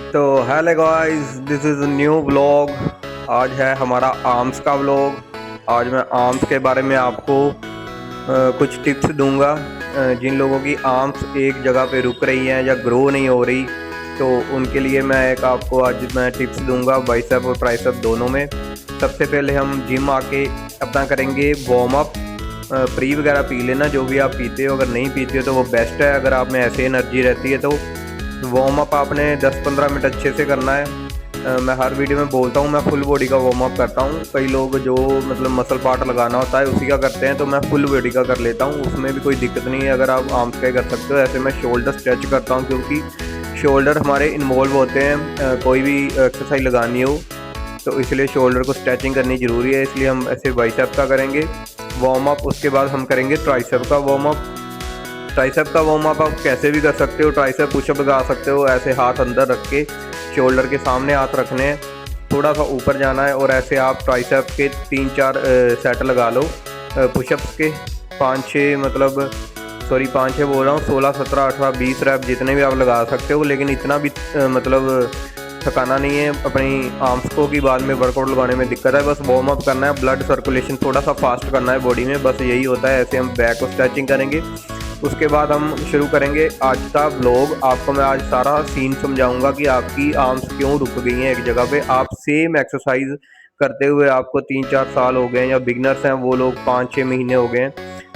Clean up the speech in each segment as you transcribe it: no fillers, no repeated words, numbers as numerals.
तो hello guys, this is new vlog. आज है हमारा आर्म्स का व्लॉग। आज मैं आर्म्स के बारे में आपको कुछ टिप्स दूंगा। जिन लोगों की आर्म्स एक जगह पे रुक रही हैं या ग्रो नहीं हो रही, तो उनके लिए मैं आपको आज मैं टिप्स दूंगा, बाइसेप और ट्राइसेप दोनों में। सबसे पहले हम जिम आके अपना करेंगे वार्म अप। प्री वगैरह पी लेना, जो भी आप पीते हो। अगर नहीं पीते हो तो वो बेस्ट है। अगर आप में ऐसे एनर्जी रहती है तो वार्म अप आपने 10-15 मिनट अच्छे से करना है। मैं हर वीडियो में बोलता हूँ, मैं फुल बॉडी का वार्म अप करता हूँ। कई लोग जो मतलब मसल पार्ट लगाना होता है उसी का करते हैं, तो मैं फुल बॉडी का कर लेता हूँ। उसमें भी कोई दिक्कत नहीं है, अगर आप आर्म्स का कर सकते हो। ऐसे मैं शोल्डर स्ट्रेच करता हूँ, क्योंकि शोल्डर हमारे इन्वॉल्व होते हैं कोई भी एक्सरसाइज लगानी हो, तो इसलिए शोल्डर को स्ट्रेचिंग करनी ज़रूरी है। इसलिए हम ऐसे बाइसेप का करेंगे वार्म अप। उसके बाद हम करेंगे ट्राइसेप का वार्म अप। ट्राइसेप का वार्म अप आप कैसे भी कर सकते हो। ट्राइसेप पुशअप लगा सकते हो, ऐसे हाथ अंदर रख के शोल्डर के सामने हाथ रखने हैं, थोड़ा सा ऊपर जाना है, और ऐसे आप ट्राइसेप के 3-4 सेट लगा लो पुशअप्स के। 5-6 मतलब सॉरी 5-6 बोल रहा हूँ, 16, 17, 18, 20 रैप जितने भी आप लगा सकते हो। लेकिन इतना भी मतलब थकाना नहीं है अपनी आर्म्स को कि बाद में वर्कआउट लगाने में दिक्कत है। बस वार्म अप करना है, ब्लड सर्कुलेशन थोड़ा सा फास्ट करना है बॉडी में, बस यही होता है। ऐसे हम बैक को स्ट्रेचिंग करेंगे। उसके बाद हम शुरू करेंगे आज का व्लॉग। आपको मैं आज सारा सीन समझाऊंगा कि आपकी आर्म्स क्यों रुक गई हैं एक जगह पे। आप सेम एक्सरसाइज करते हुए आपको 3-4 साल हो गए हैं, या बिगनर्स हैं वो लोग 5-6 महीने हो गए हैं।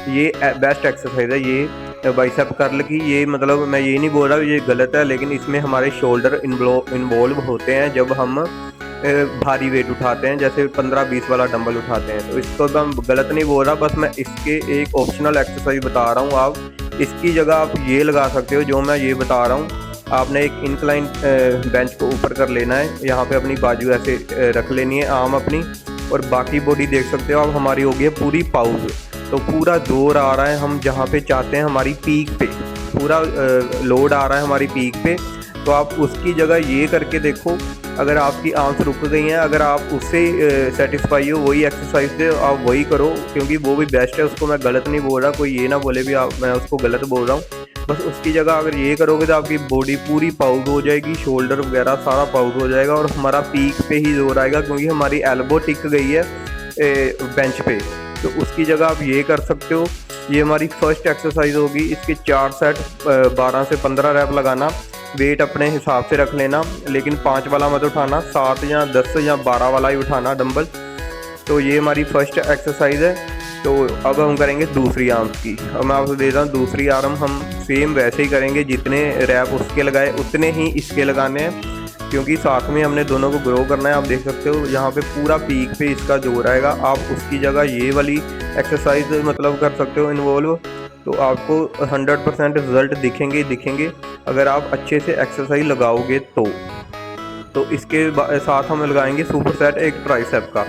ये बेस्ट एक्सरसाइज है ये बाइसेप कर्ल की। ये मतलब मैं ये नहीं बोल रहा ये गलत है, लेकिन इसमें हमारे शोल्डर इन्वॉल्व होते हैं जब हम भारी वेट उठाते हैं, जैसे 15-20 वाला डंबल उठाते हैं। तो इसको तो मैं गलत नहीं बोल रहा, बस मैं इसके एक ऑप्शनल एक्सरसाइज बता रहा हूँ। आप इसकी जगह आप ये लगा सकते हो जो मैं ये बता रहा हूँ। आपने एक इंक्लाइन बेंच को ऊपर कर लेना है, यहाँ पे अपनी बाजू ऐसे रख लेनी है आर्म अपनी, और बाकी बॉडी देख सकते हो आप हमारी होगी है पूरी पाउज। तो पूरा जोर आ रहा है, हम जहाँ पे चाहते हैं हमारी पीक पे पूरा लोड आ रहा है हमारी पीक पे। तो आप उसकी जगह ये करके देखो। अगर आपकी आर्म्स रुक गई हैं, अगर आप उससे सेटिस्फाई हो, वही एक्सरसाइज से आप वही करो, क्योंकि वो भी बेस्ट है। उसको मैं गलत नहीं बोल रहा, कोई ये ना बोले भी आप मैं उसको गलत बोल रहा हूँ। बस उसकी जगह अगर ये करोगे तो आपकी बॉडी पूरी पाउज हो जाएगी, शोल्डर वगैरह सारा पाउज हो जाएगा, और हमारा पीक पे ही जोर आएगा, क्योंकि हमारी एल्बो टिक गई है बेंच पे। तो उसकी जगह आप ये कर सकते हो। ये हमारी फर्स्ट एक्सरसाइज होगी। इसके 4 सेट 12 से 15 रैप लगाना। वेट अपने हिसाब से रख लेना, लेकिन 5 वाला मत उठाना, 7 या 10 या 12 वाला ही उठाना डंबल। तो ये हमारी फर्स्ट एक्सरसाइज है। तो अब हम करेंगे दूसरी आर्म की। अब मैं आपको दे रहा हूँ दूसरी आर्म हम सेम वैसे ही करेंगे, जितने रैप उसके लगाए उतने ही इसके लगाने हैं, क्योंकि साथ में हमने दोनों को ग्रो करना है। आप देख सकते हो यहाँ पे पूरा पीक पे इसका जोर आएगा। आप उसकी जगह ये वाली एक्सरसाइज मतलब कर सकते हो इन्वॉल्व, तो आपको 100% रिजल्ट दिखेंगे अगर आप अच्छे से एक्सरसाइज लगाओगे तो इसके साथ हम लगाएंगे सुपर सेट एक ट्राइसेप का।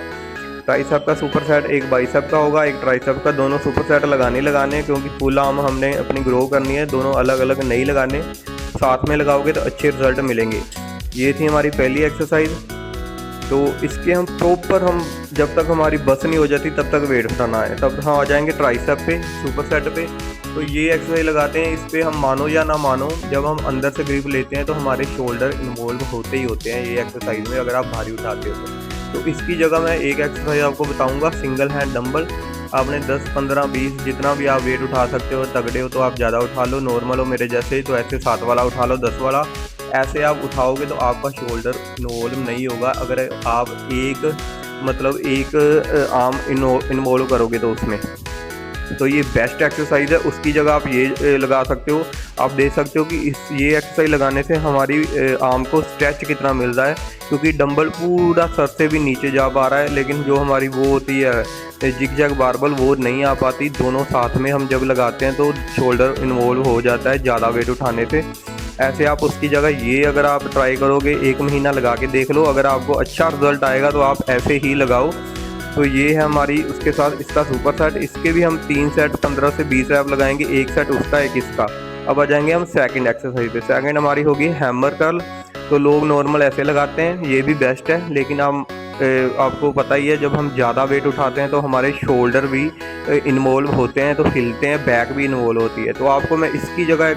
ट्राइसेप का सुपर सेट एक बाइसेप का होगा, एक ट्राइसेप का। दोनों सुपर सेट लगाने हैं, क्योंकि फुल आर्म हमने अपनी ग्रो करनी है। दोनों अलग अलग नहीं लगाने, साथ में लगाओगे तो अच्छे रिजल्ट मिलेंगे। ये थी हमारी पहली एक्सरसाइज। तो इसके हम प्रॉपर हम जब तक हमारी बस नहीं हो जाती तब तक वेट उठाना है। तब हम आ जाएंगे ट्राइसेप पे, सुपर सेट पे। तो ये एक्सरसाइज लगाते हैं। इस पर हम मानो या ना मानो, जब हम अंदर से ग्रिप लेते हैं तो हमारे शोल्डर इन्वॉल्व होते ही होते हैं ये एक्सरसाइज में, अगर आप भारी उठाते हो तो इसकी जगह मैं एक एक्सरसाइज आपको बताऊंगा, सिंगल हैंड डंबल। आपने 10, 15, 20 जितना भी आप वेट उठा सकते हो। तगड़े हो तो आप ज़्यादा उठा लो, नॉर्मल हो मेरे जैसे तो ऐसे 7 वाला उठा लो, 10 वाला। ऐसे आप उठाओगे तो आपका शोल्डर इन्वॉल्व नहीं होगा। अगर आप एक आर्म इन्वॉल्व करोगे तो उसमें, तो ये बेस्ट एक्सरसाइज है। उसकी जगह आप ये लगा सकते हो। आप देख सकते हो कि ये एक्सरसाइज लगाने से हमारी आर्म को स्ट्रेच कितना मिल रहा है, क्योंकि डंबल पूरा सर से भी नीचे जा पा रहा है, लेकिन जो हमारी वो होती है जिग जैग बारबल वो नहीं आ पाती। दोनों साथ में हम जब लगाते हैं तो शोल्डर इन्वॉल्व हो जाता है ज़्यादा वेट उठाने से। ऐसे आप उसकी जगह ये अगर आप ट्राई करोगे, 1 महीना लगा के देख लो, अगर आपको अच्छा रिजल्ट आएगा तो आप ऐसे ही लगाओ। तो ये है हमारी उसके साथ इसका सुपर सेट। इसके भी हम 3 सेट 15 से 20 रैप लगाएंगे, एक सेट उसका एक इसका। अब आ जाएंगे हम सेकंड एक्सरसाइज पे। सेकंड हमारी होगी हैमर कर्ल। तो लोग नॉर्मल ऐसे लगाते हैं, ये भी बेस्ट है, लेकिन आपको पता ही है जब हम ज़्यादा वेट उठाते हैं तो हमारे शोल्डर भी इन्वॉल्व होते हैं, तो हिलते हैं, बैक भी इन्वॉल्व होती है। तो आपको मैं इसकी जगह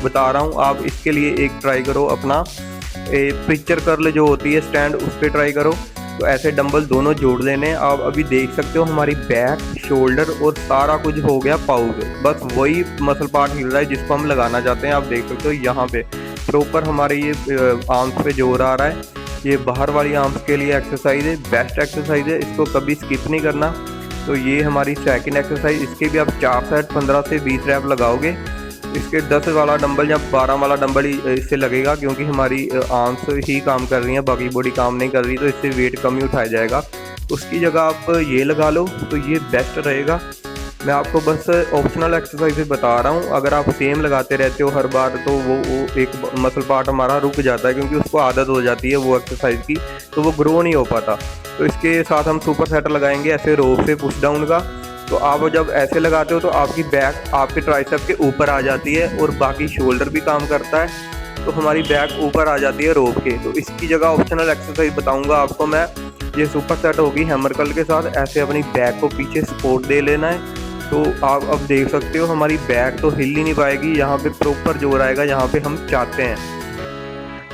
बता रहा हूँ, आप इसके लिए एक ट्राई करो अपना पिक्चर कर्ल जो होती है स्टैंड, उस पर ट्राई करो। तो ऐसे डंबल दोनों जोड़ लेने हैं। आप अभी देख सकते हो हमारी बैक, शोल्डर और सारा कुछ हो गया पाउज। बस वही मसल पार्ट हिल रहा है जिसको हम लगाना चाहते हैं। आप देख सकते हो यहाँ पे प्रॉपर हमारे ये आर्म्स पे जोर आ रहा है। ये बाहर वाली आर्म्स के लिए एक्सरसाइज है, बेस्ट एक्सरसाइज है, इसको कभी स्किप नहीं करना। तो ये हमारी सेकंड एक्सरसाइज, इसके भी आप 4 सेट 15 से 20 रैप लगाओगे। इसके 10 वाला डंबल या 12 वाला डंबल ही इससे लगेगा, क्योंकि हमारी आर्म्स ही काम कर रही हैं, बाकी बॉडी काम नहीं कर रही, तो इससे वेट कम ही उठाया जाएगा। उसकी जगह आप ये लगा लो तो ये बेस्ट रहेगा। मैं आपको बस ऑप्शनल एक्सरसाइज बता रहा हूँ। अगर आप सेम लगाते रहते हो हर बार तो वो एक मसल पार्ट हमारा रुक जाता है, क्योंकि उसको आदत हो जाती है वो एक्सरसाइज की, तो वो ग्रो नहीं हो पाता। तो इसके साथ हम सुपर सेट लगाएंगे ऐसे रोप से पुश डाउन का। तो आप जब ऐसे लगाते हो तो आपकी बैक आपके ट्राइसेप के ऊपर आ जाती है और बाकी शोल्डर भी काम करता है, तो हमारी बैक ऊपर आ जाती है रोप के। तो इसकी जगह ऑप्शनल एक्सरसाइज बताऊंगा आपको मैं। ये सुपर सेट होगी हैमर कर्ल के साथ। ऐसे अपनी बैक को पीछे सपोर्ट दे लेना है। तो आप अब देख सकते हो हमारी बैक तो हिल ही नहीं पाएगी, यहाँ पे प्रॉपर जोर आएगा जहाँ पे हम चाहते हैं।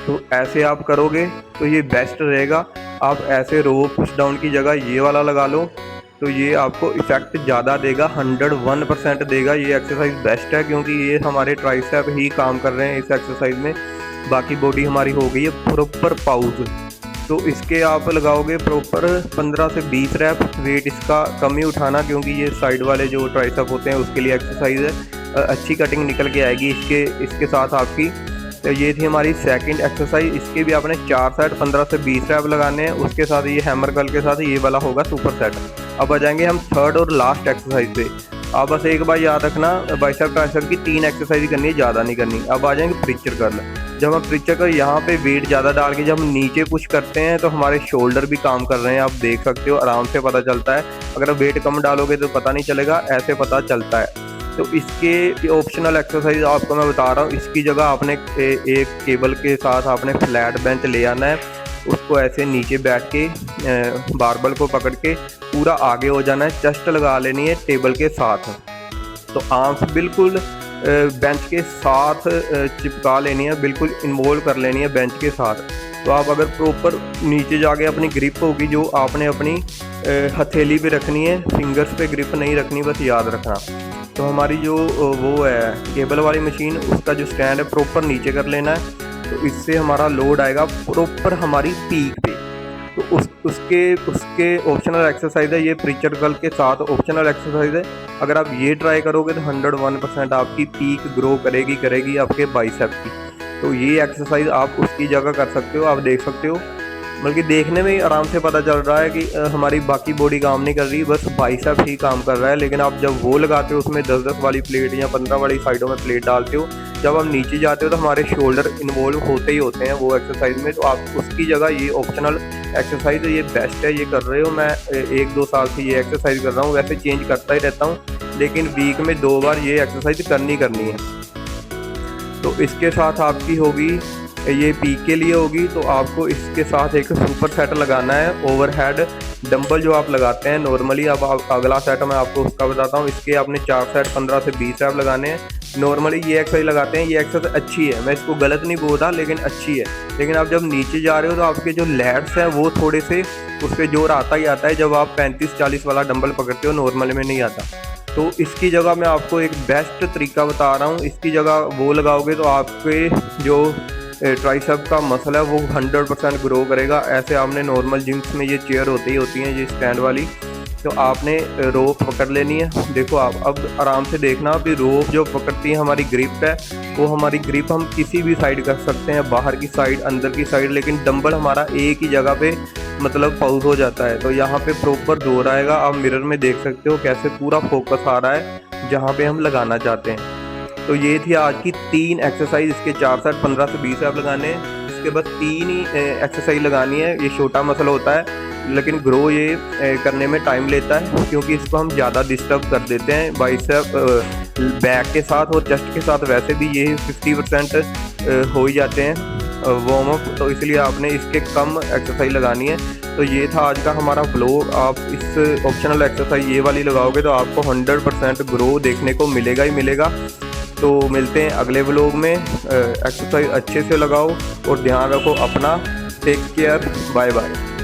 तो ऐसे आप करोगे तो ये बेस्ट रहेगा। आप ऐसे रो पुश डाउन की जगह ये वाला लगा लो, तो ये आपको इफेक्ट ज़्यादा देगा, 101% देगा। ये एक्सरसाइज बेस्ट है, क्योंकि ये हमारे ट्राइसेप ही काम कर रहे हैं इस एक्सरसाइज में। बाकी बॉडी हमारी हो गई है प्रॉपर पाउज। तो इसके आप लगाओगे प्रॉपर 15 से 20 रैप। वेट इसका कम ही उठाना, क्योंकि ये साइड वाले जो ट्राइसेप होते हैं उसके लिए एक्सरसाइज है। अच्छी कटिंग निकल के आएगी इसके साथ आपकी। तो ये थी हमारी सेकंड एक्सरसाइज। इसके भी आपने 4 सेट 15 से 20 रैप लगाने हैं। उसके साथ ये हैमर कर्ल के साथ ये वाला होगा सुपर सेट। अब आ जाएंगे हम थर्ड और लास्ट एक्सरसाइज पे। आप बस एक बार याद रखना, बाइसेप ट्राइसेप की 3 एक्सरसाइज करनी है, ज़्यादा नहीं करनी। अब आ जाएंगे पिक्चर कर्ल। जब हम पिक्चर कर्ल यहाँ पे वेट ज़्यादा डाल के जब हम नीचे पुश करते हैं तो हमारे शोल्डर भी काम कर रहे हैं। आप देख सकते हो, आराम से पता चलता है। अगर वेट कम डालोगे तो पता नहीं चलेगा, ऐसे पता चलता है। तो इसके ऑप्शनल एक्सरसाइज आपको मैं बता रहा हूँ। इसकी जगह आपने एक केबल के साथ आपने फ्लैट बेंच ले आना है। उसको ऐसे नीचे बैठ के बारबल को पकड़ के पूरा आगे हो जाना है। चेस्ट लगा लेनी है टेबल के साथ। तो आर्म्स बिल्कुल बेंच के साथ चिपका लेनी है, बिल्कुल इन्वॉल्व कर लेनी है बेंच के साथ। तो आप अगर प्रॉपर नीचे जाके अपनी ग्रिप होगी जो आपने अपनी हथेली पे रखनी है, फिंगर्स पे ग्रिप नहीं रखनी, बस याद रखना। तो हमारी जो वो है केबल वाली मशीन, उसका जो स्टैंड है प्रॉपर नीचे कर लेना है। तो इससे हमारा लोड आएगा प्रॉपर हमारी पीक पे। तो उसके ऑप्शनल एक्सरसाइज है ये पिक्चर कर्ल के साथ ऑप्शनल एक्सरसाइज है। अगर आप ये ट्राई करोगे तो 101% आपकी पीक ग्रो करेगी आपके बाइसेप की। तो ये एक्सरसाइज आप उसकी जगह कर सकते हो। आप देख सकते हो, बल्कि देखने में ही आराम से पता चल रहा है कि हमारी बाकी बॉडी काम नहीं कर रही, बस बाइसेप ही काम कर रहा है। लेकिन आप जब वो लगाते हो उसमें 10-10 वाली प्लेट या 15 वाली साइडों में प्लेट डालते हो, जब हम नीचे जाते हो तो हमारे शोल्डर इन्वॉल्व होते ही होते हैं वो एक्सरसाइज में। तो आप उसकी जगह ये ऑप्शनल एक्सरसाइज ये बेस्ट है, ये कर रहे हो। मैं 1-2 साल से ये एक्सरसाइज कर रहा हूँ, वैसे चेंज करता ही रहता हूँ, लेकिन वीक में 2 बार ये एक्सरसाइज करनी है। तो इसके साथ आपकी होगी ये पीक के लिए होगी। तो आपको इसके साथ एक सुपर सेट लगाना है, ओवरहेड डंबल जो आप लगाते हैं नॉर्मली। अब अगला सेट मैं आपको उसका बताता हूँ। इसके आपने 4 सेट 15 से 20 रैप लगाने हैं। नॉर्मली ये एक्सरसाइज लगाते हैं, ये एक्सरसाइज अच्छी है, मैं इसको गलत नहीं बोलता, लेकिन अच्छी है। लेकिन आप जब नीचे जा रहे हो तो आपके जो लैट्स हैं वो थोड़े से उस पर जोर आता ही आता है जब आप 35-40 वाला डंबल पकड़ते हो, नॉर्मल में नहीं आता। तो इसकी जगह मैं आपको एक बेस्ट तरीका बता रहा हूँ। इसकी जगह वो लगाओगे तो आपके जो ट्राइसेप का मसल है वो 100% ग्रो करेगा। ऐसे आपने नॉर्मल जिम्स में ये चेयर होती हैं ये स्टैंड वाली, तो आपने रोप पकड़ लेनी है। देखो आप अब आराम से देखना, अभी रोप जो पकड़ती है हमारी ग्रिप है, वो हमारी ग्रिप हम किसी भी साइड कर सकते हैं, बाहर की साइड, अंदर की साइड, लेकिन डंबल हमारा एक ही जगह पे मतलब पाउज हो जाता है। तो यहाँ पे प्रॉपर जोर आएगा। आप मिरर में देख सकते हो कैसे पूरा फोकस आ रहा है जहाँ पे हम लगाना चाहते हैं। तो ये थी आज की 3 एक्सरसाइज। इसके 4 सेट 15 से 20 रैप लगाने हैं। इसके बस 3 ही एक्सरसाइज लगानी है। ये छोटा मसल होता है, लेकिन ग्रो ये करने में टाइम लेता है, क्योंकि इसको हम ज़्यादा डिस्टर्ब कर देते हैं बाइसेप बैक के साथ और चेस्ट के साथ। वैसे भी ये 50% हो ही जाते हैं वार्म अप, तो इसलिए आपने इसके कम एक्सरसाइज लगानी है। तो ये था आज का हमारा व्लॉग। आप इस ऑप्शनल एक्सरसाइज ये वाली लगाओगे तो आपको 100% ग्रो देखने को मिलेगा ही मिलेगा। तो मिलते हैं अगले व्लॉग में। एक्सरसाइज अच्छे से लगाओ और ध्यान रखो अपना। Take care, bye bye.